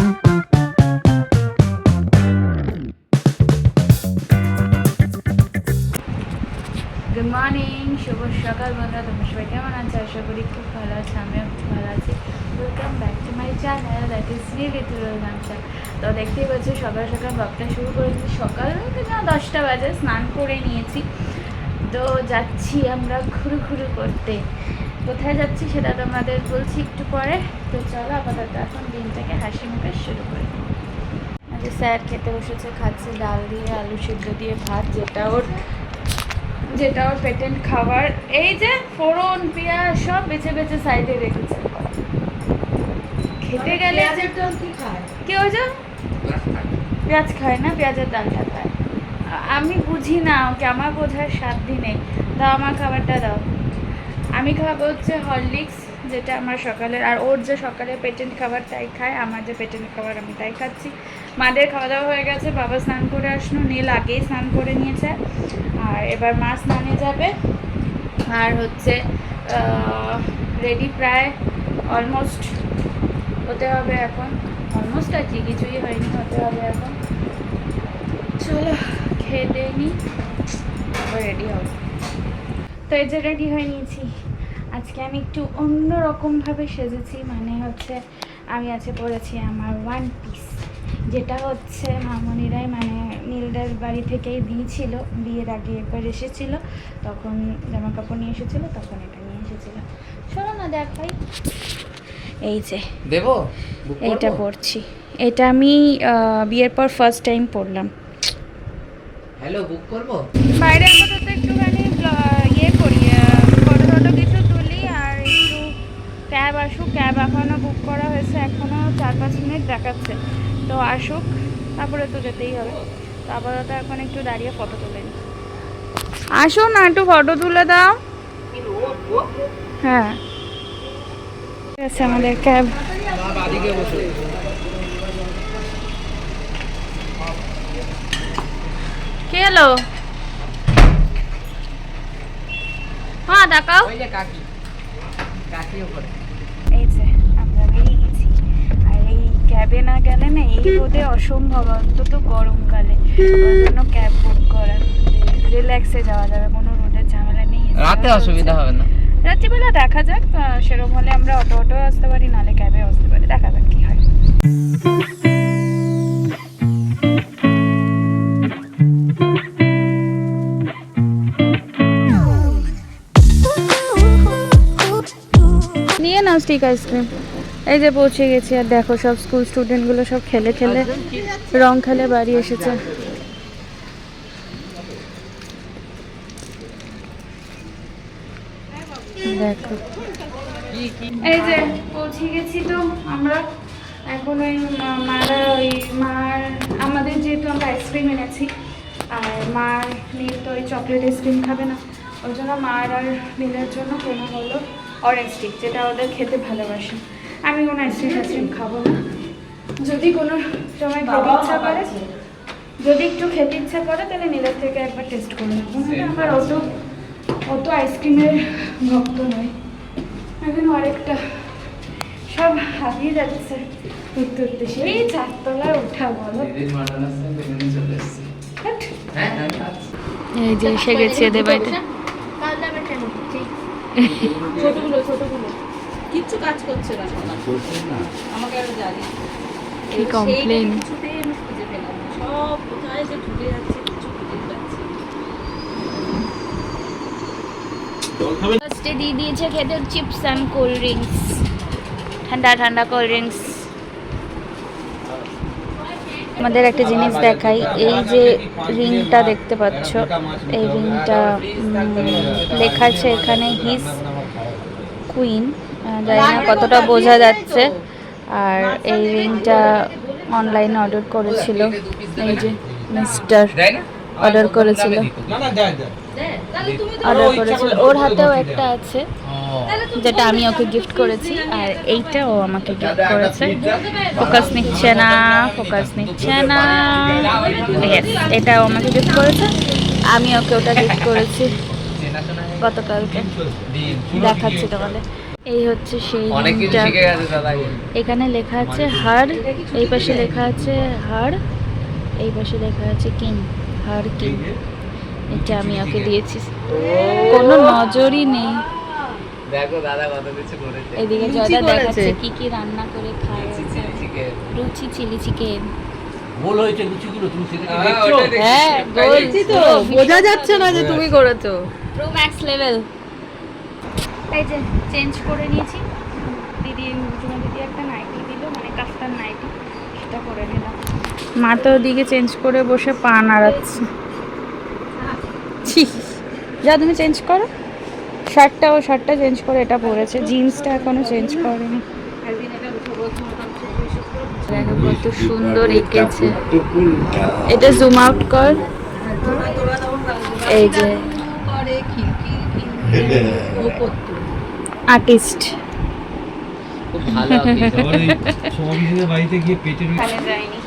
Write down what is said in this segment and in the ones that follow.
Good morning, শুভ সকাল বন্ধুরা। তোমরা সবাই কেমন আছো? আশা করি খুব ভালো আছে, আমিও খুব ভালো আছি। Welcome back to my channel, that is নীলিতুল গামছা। তো দেখতেই পাচ্ছি সকাল সকাল ব্লগটা শুরু করেছি। সকাল না 10টা বাজে, স্নান করে নিয়েছি। তো যাচ্ছি আমরা ঘুরু করতে। কোথায় যাচ্ছি সেটা তোমাদের বলছি একটু পরে। তো চলো আপাতত এখন দিনটাকে হাসি মুখে শুরু করি। আজকে স্যার খেতে বসেছে, খাচ্ছে ডাল দিয়ে আলু সিদ্ধ দিয়ে ভাত, যেটা ওর পেটেন্ট খাবার। এই যে ফোড়ন পেঁয়াজ সব বেছে বেছে সাইডে রেখেছে। খেতে গেলে কি হয়েছে? পেঁয়াজ খায় না, পেঁয়াজের ডালটা খায়। আমি বুঝি না ওকে, আমার বোঝার সাধ্য নেই। দাও আমার খাবারটা দাও। আমি খাবো হচ্ছে হরলিক্স, যেটা আমার সকালের, আর ওর যে সকালে পেটেন্ট খাবার তাই খায়। আমার যে পেটেন্ট খাবার আমি তাই খাচ্ছি। মাদের খাওয়া দাওয়া হয়ে গেছে, বাবা স্নান করে আসলো, নীল আগেই স্নান করে নিয়েছে। আর এবার মা স্নানে যাবে। আর হচ্ছে রেডি প্রায় অলমোস্ট হতে হবে এখন। অলমোস্ট আর কি, কিছুই হয়নি, হতে হবে এখন। চলো খেয়ে দিয়ে নিই, আবার রেডি হবো। তো এই যে রেডি হয়ে নিয়েছি। আজকে আমি একটু অন্যরকমভাবে সেজেছি, মানে হচ্ছে আমি আজকে পরেছি আমার ওয়ান পিস, যেটা হচ্ছে মামনিরাই মানে নীলদার বাড়ি থেকেই দিয়েছিল। বিয়ের আগে একবার এসেছিল, তখন জামা কাপড় নিয়ে এসেছিল, তখন এটা নিয়ে এসেছিল। শোনো না দেখাই, এই যে দেবো, এইটা পরছি। এটা আমি বিয়ের পর ফার্স্ট টাইম পরলাম। হ্যালো, বুক করবো। বাইরে আপাতত একটুখানি ইয়ে করি, ফটো কিছু তুলি, আর একটু ক্যাব আসুক। ক্যাব এখনও বুক করা হয়েছে, এখনও 4-5 মিনিট দেখাচ্ছে। তো আসুক, তারপরে তো যেতেই হবে। তো আপাতত এখন একটু দাঁড়িয়ে ফটো তুলে নিই। আসো না, একটু ফটো তুলে দাও। হ্যাঁ ঠিক আছে, আমাদের ক্যাব। কি হলো? হ্যাঁ দেখাও। এই যে আমরা বেরিয়ে গেছি। আর এই ক্যাবে না গেলে না, এই রোদে অসম্ভব, অন্তত গরমকালে। ওই জন্য ক্যাব বুক করা, রিল্যাক্সে যাওয়া যাবে, কোনো রোদের ঝামেলা নেই। রাতে অসুবিধা হবে না। রাত্রিবেলা দেখা যাক, সেরকম হলে আমরা অটো আসতে পারি, নাহলে ক্যাবে আসতে পারি, দেখা যাক কি হয়। নিয়ে নাও স্টিক আইসক্রিম। এই যে পৌঁছে গেছি, আর দেখো সব স্কুল স্টুডেন্টগুলো সব খেলে রং খেলে বাড়ি এসেছে। দেখো এই যে পৌঁছে গেছি। তো আমরা এখন ওই মার আমাদের যেহেতু আমরা আইসক্রিম এনেছি, আর মার নীল তো ওই চকলেট আইসক্রিম খাবে না, ওই জন্য মার আর নীলের জন্য কেনা হলো অরেঞ্জ স্টিক, যেটা ওদের খেতে ভালোবাসে। আমি কোনো আইসক্রিম খাবো না। যদি কোনো সময় খেতে ইচ্ছা করে, যদি একটু খেতে ইচ্ছা করে, তাহলে নীলের থেকে একবার টেস্ট করে নেবো। আমার অত আইসক্রিমের ভক্ত নয়। এখন আরেকটা সব হারিয়ে যাচ্ছে উঠতে, সেই 4তলায় ওঠা বলো। এই যে এসে গেছি এদের বাড়িতে। ছোটগুলো কিচ্ছু কাজ করছে না, আমাকে আরো জানি কি কমপ্লেন। সব কোথায় যে ঢুকে যাচ্ছে, কিছু খুঁজে যাচ্ছে। ফার্স্টে দিয়ে দিয়েছে খেতে চিপস অ্যান্ড কোল্ড ড্রিঙ্কস, ঠান্ডা কোল্ড ড্রিঙ্কস। আমাদের একটা জিনিস দেখাই, এই যে রিংটা দেখতে পাচ্ছ, এই রিংটা লেখা আছে এখানে হিজ কুইন, জানি না কতটা বোঝা যাচ্ছে। আর এই রিংটা অনলাইনে অর্ডার করেছিল, এই যে মিস্টার অর্ডার করেছিল, ওর হাতেও একটা আছে, যেটা আমি ওকে গিফট করেছি। আর এইটা ও আমাকে গিফট করেছে। ফোকাস নিচ্ছে না। এটা ও আমাকে গিফট করেছে, আমি ওকে ওটা গিফট করেছি গতকালকে। দেখাচ্ছি তোমাদের। এই হচ্ছে সেই অনেক কিছু দিনটা। শিখে গেছে দাদা। এখানে লেখা আছে হার, এই পাশে লেখা আছে হার, এই পাশে লেখা আছে কিং, হার কিং। এটা আমি ওকে দিয়েছি, কোনো নজরই নেই। দেখো দাদা কত কিছু করেছে। এদিকে জয়দা দেখাচ্ছে কি কি রান্না করে খায়। Chilli chicken. রুচি চিলি চিকেন। গোল হয়েছে লুচিগুলো, তুমি সেটাকে দেখছো? হ্যাঁ, বলছি তো, বোঝা যাচ্ছে না যে তুমি করেছো। Pro max level. এই যে চেঞ্জ করে নিয়েছি, দিদি রুচুমা দিদি একটা নাইটি দিল, মানে কাফতান নাইটি, সেটা করে নিলাম। মা তো ওদিকে চেঞ্জ করে বসে পা নাড়াচ্ছে। ছি, যা তুমি চেঞ্জ করো। শার্টটা চেঞ্জ করে এটা পরেছে, জিন্সটা এখনো চেঞ্জ করেনি। দেখো কত সুন্দর এঁকেছে। এটা জুম আউট কর। এই যে আর্টিস্ট। খুব ভালো আঁকিয়েছে। আবার এই সমাবেশের বাড়িতে গিয়ে পেটের ওখানে যাইনি।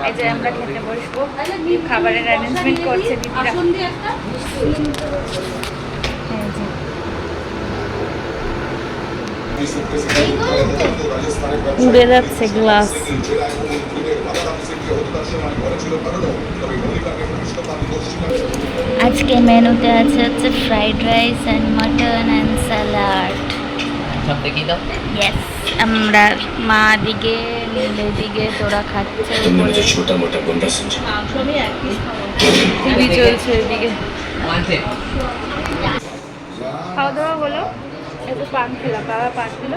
এই যে আমরা খেতে বসবো, খাবারের অ্যারেঞ্জমেন্ট করছে দিদিরা। এই যে উড়ে যাচ্ছে গ্লাস। আজকে মেনুতে আছে হচ্ছে fried rice and mutton and salad. সব দেখিয়ে দাও। ইয়েস, আমরা মা দিকে নীলে দিকে তোরা খাচ্ছে, টিভি চলছে এদিকে। মানছে। খাওয়া দাওয়া হলো, একটু পান খেলাম, বাবা পান দিল।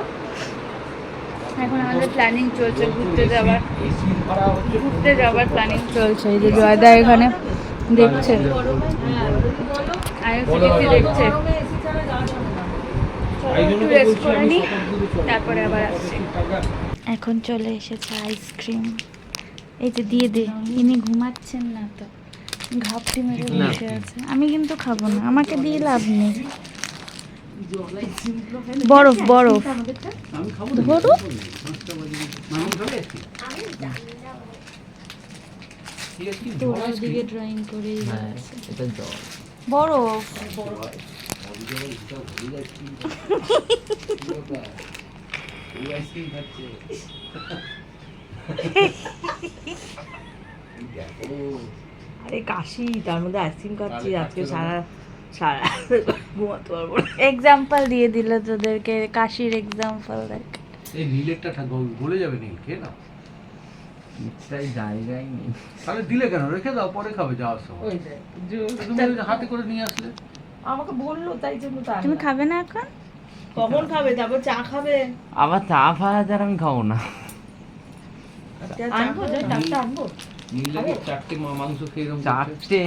এখন আমাদের প্ল্যানিং চলছে ঘুরতে যাওয়ার প্ল্যানিং চলছে। এই যে জয়দা এখানে দেখছে, আইএসসি দেখছে। একটু রেস্ট করে নি, তারপরে আবার আসছি। এখন চলে এসেছে আইসক্রিম। এই যে দিয়ে দে, ইনি ঘুমাচ্ছেন না তো, ঘাপটি মেরে বসে আছে। আমি কিন্তু খাবো না, আমাকে দিয়ে লাভ নেই। বরফ ধরো। তোরা দিকে ড্রয়িং করে হ্যাঁ, এটা জল। বরফ। আরে কাশি, তার মধ্যে আইসক্রিম খাচ্ছি আজকে সারা সারা ঘুমাতে পারবো না। এক্সাম্পল দিয়ে দিল তোদেরকে, কাশির এক্সাম্পল দেখ। এই নীলেরটা গলে যাবে, নীল খেয়ে নাও। ইচ্ছাই জায়গায় নেই। তাহলে দিলে কেন, রেখে দাও, পরে খাবে যাওয়ার সময়। তুমি ওই যে হাতে করে নিয়ে আসলে। আমাকে বললো তাই জন্য তো তুমি খাবে না এখন? কখন খাবে, তারপর চা খাবে। আবার চা ফাড়া যার আমি খাবো না। আনবো, যাই ডাক্তার আনবো। নীলের 4টে মাংস খেয়ে এরকম করছে। 4টে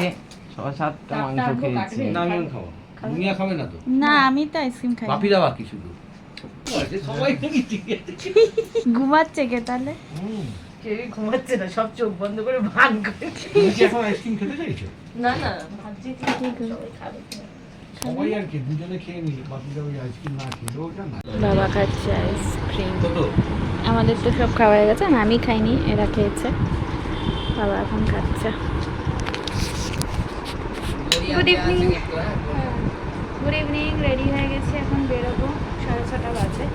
6-7টা মাংস খেয়েছি। না আমি আর খাবো না। দুনিয়া খাবে না তো। না, আমি তো আইসক্রিম খাই। বাপিরা বাকি শুধু। আরে সবাই নাকি ঠিক আছে। ঘুমাচ্ছে কে তাহলে? কেউই ঘুমাচ্ছে না, সব চোখ বন্ধ করে ভান করে। তুমি কি এখন আইসক্রিম খেতে চাইছো? না না, ভাবছি সবাই খাবে। সবাই আর কি দুজনে খেয়ে নিলে, বাপিরা ওই আইসক্রিম না খেলে ওটা না। বাবা খাচ্ছে আইসক্রিম। কত? আমাদের তো সব খাওয়া হয়ে গেছে, আমি খাইনি, এরা খেয়েছে। বাবা এখন খাচ্ছে। Good evening. Good evening, ready হয়ে গেছি, এখন বেরোবো, 6:30 বাজে।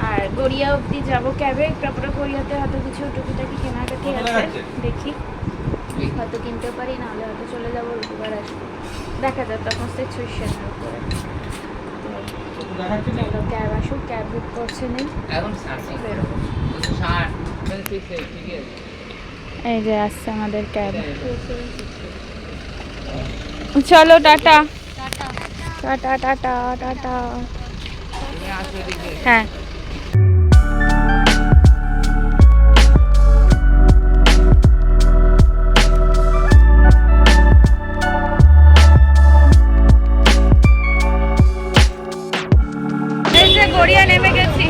আর গড়িয়া অবধি যাবো ক্যাবে, তারপরে গড়িয়াতে হয়তো কিছু টুকিটাকি কেনাকাটি আছে, দেখি হয়তো কিনতে পারি, নাহলে হয়তো চলে যাবো, রবিবার আসবো, দেখা যাক তখন সিচুয়েশনের উপরে। তো ক্যাব আসুক, ক্যাব বুক করছে নেই, এখন 60 বেরোবো। 60 ঠিক আছে। এই যে আসছে আমাদের ক্যাব। চলো টাটা টাটা টাটা টাটা। তুমি আসো এদিকে। হ্যাঁ। এই যে গড়িয়া নেমে গেছি,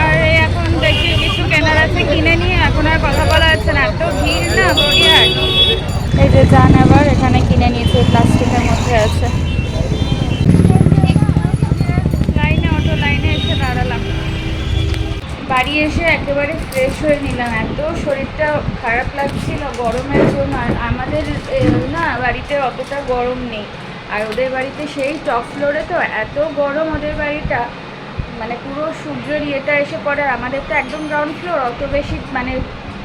আর এখন দেখি কিছু কেনার আছে, কিনে নিয়ে এখন আর কথা বলা যাচ্ছে না, এত ভিড় না গড়িয়ার। এই যে যান, আবার এখানে কিনে নিয়েছি, প্লাস্টিকের মধ্যে আছে। লাইনে, অটো লাইনে এসে দাঁড়ালাম। বাড়ি এসে একেবারে ফ্রেশ হয়ে নিলাম, এত শরীরটা খারাপ লাগছিল গরমের জন্য। আর আমাদের না বাড়িতে অতটা গরম নেই, আর ওদের বাড়িতে সেই টপ ফ্লোরে তো এত গরম ওদের বাড়িটা, মানে পুরো সূর্যের ইয়েটা এসে পড়ে। আর আমাদের তো একদম গ্রাউন্ড ফ্লোর, অত বেশি মানে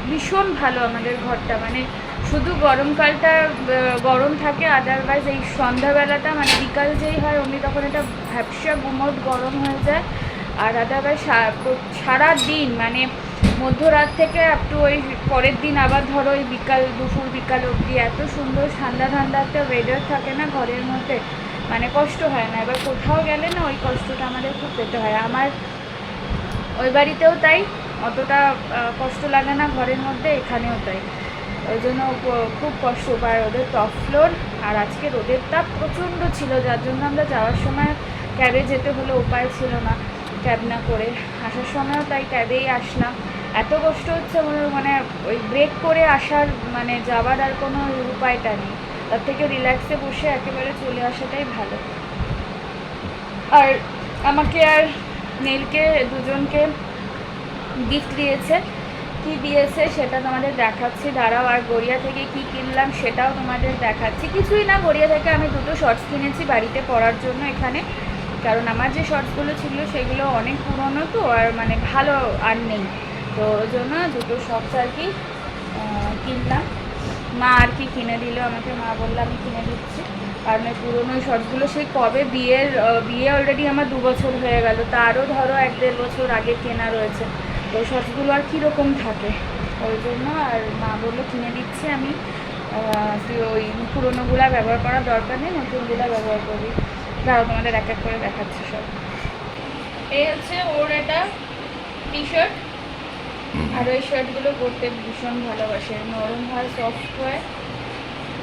ভীষণ ভালো আমাদের ঘরটা, মানে শুধু গরমকালটা গরম থাকে, আদারওয়াইজ এই সন্ধ্যাবেলাটা মানে বিকাল যেই হয় অমনি তখন এটা ভ্যাপসা গুমোট গরম হয়ে যায়। আর আদারওয়াইজ সারা দিন মানে মধ্যরাত থেকে আপ টু ওই পরের দিন আবার ধরো ওই বিকাল দুপুর বিকাল অবধি এত সুন্দর ঠান্ডা ঠান্ডা একটা ওয়েদার থাকে না ঘরের মধ্যে, মানে কষ্ট হয় না। এবার কোথাও গেলে না ওই কষ্টটা আমাদের খুব পেতে হয়। আমার ওই বাড়িতেও তাই, অতটা কষ্ট লাগে না ঘরের মধ্যে, এখানেও তাই। ওই জন্য খুব কষ্ট পায় ওদের টপ ফ্লোর। আর আজকে রোদের তাপ প্রচণ্ড ছিল, যার জন্য আমরা যাওয়ার সময় ক্যাবে যেতে হলো, উপায় ছিল না ক্যাব না করে। আসার সময়ও তাই ক্যাবেই আসলাম। এত কষ্ট হচ্ছে মানে ওই ব্রেক করে আসার মানে যাওয়ার আর কোনো উপায়টা নেই, তার থেকে রিল্যাক্সে বসে একেবারে চলে আসাটাই ভালো। আর আমাকে আর নীলকে দুজনকে গিফট দিয়েছে। কি দিয়েছে সেটা তোমাদের দেখাচ্ছি, দাঁড়াও। আর গড়িয়া থেকে কি কিনলাম সেটাও তোমাদের দেখাচ্ছি। কিছুই না, গড়িয়া থেকে আমি দুটো শর্টস কিনেছি বাড়িতে পরার জন্য এখানে, কারণ আমার যে শর্টসগুলো ছিল সেগুলো অনেক পুরনো তো, আর মানে ভালো আর নেই, তো ওই জন্য দুটো শর্টস আর কি কিনলাম। মা আর কি কিনে দিল আমাকে, মা বললো আমি কিনে দিচ্ছি। আর মানে পুরোনো শর্টসগুলো সেই কবে বিয়ে অলরেডি আমার 2 বছর হয়ে গেল, তারও ধরো 1-1.5 বছর আগে কেনা রয়েছে, তো শর্টসগুলো আর কীরকম থাকে ওই জন্য। আর মা বললো কিনে দিচ্ছি আমি, তুই ওই পুরোনোগুলো ব্যবহার করার দরকার নেই, নতুনগুলো ব্যবহার করবি। তাও তোমাদের এক এক করে দেখাচ্ছি সব। এই হচ্ছে ওর এটা টি শার্ট, আর ওই শার্টগুলো পরতে ভীষণ ভালোবাসে, নরম হয় সফট হয়,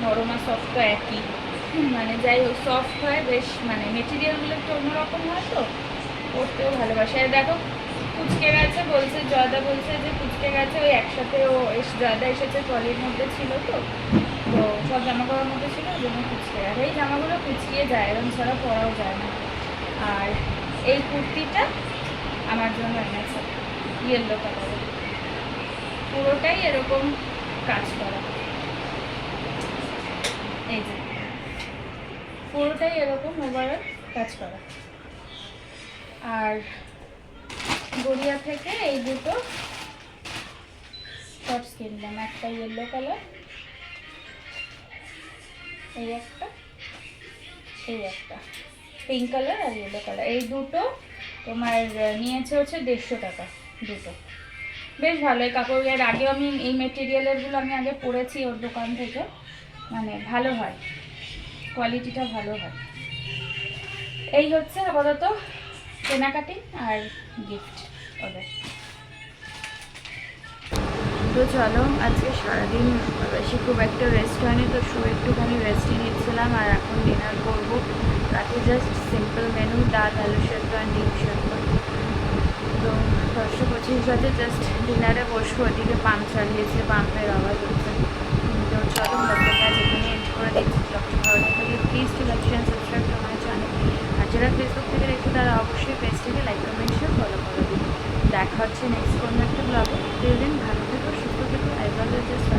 নরম আর সফট তো একই, মানে যাই হোক সফট হয় বেশ, মানে মেটেরিয়ালগুলো একটু অন্যরকম হয় তো পরতেও ভালোবাসে। আর দেখো কুচকে গেছে, বলছে জয়দা বলছে যে কুচকে গেছে, ওই একসাথে ও জয়দা এসেছে ট্রলির মধ্যে ছিল তো সব জামা কাপড়ের মধ্যে ছিল, ওই জন্য কুচকে। আর এই জামাগুলো কুচকিয়ে যায়, এরকম ছাড়া পরাও যায় না। আর এই কুর্তিটা আমার জন্য এনেছে ইয়েলো কালারের, পুরোটাই এরকম কাজ করা, এই যে পুরোটাই এরকম ওভারঅল কাজ করা। আর গড়িয়া থেকে এই দুটো শর্টস কিনলাম, একটা ইয়েলো কালার, এই একটা, এই একটা পিঙ্ক কালার আর ইয়েলো কালার। এই দুটো তোমার নিয়েছে হচ্ছে 150 টাকা দুটো, বেশ ভালো এই কাপড়। এর আগেও আমি এই মেটেরিয়ালেরগুলো আমি আগে পরেছি ওর দোকান থেকে, মানে ভালো হয়, কোয়ালিটিটা ভালো হয়। এই হচ্ছে আপাতত কেনাকাটি আর গিফট ওদের। তো চলো আজকে সারাদিন বেশি খুব একটা রেস্ট হয়নি, তো একটুখানি রেস্টই নিচ্ছিলাম। আর এখন ডিনার করবো, রাতে জাস্ট সিম্পল মেনু, ডাল আলু সেদ্ধ আর ডিম সেদ্ধ। তো 125 বাজে জাস্ট ডিনারে বসবো, ওদিকে পাম্প চালিয়েছে, পাম্পের আওয়াজ হচ্ছে। তো চলো ব্লগটা আজ এখানে এন্ড করে দিচ্ছি। ব্লগটা ভালো লাগলে please to like share subscribe to my channel. আর যারা ফেসবুক থেকে দেখো তারা অবশ্যই পেজটাকে লাইক কমেন্ট শেয়ার ফলো করে দিন। দেখা হচ্ছে নেক্সট কোনো একটা ব্লগে। টিল দেন ভালো থেকো, সুস্থ থেকো, অ্যাজ অলওয়েজ জাস্ট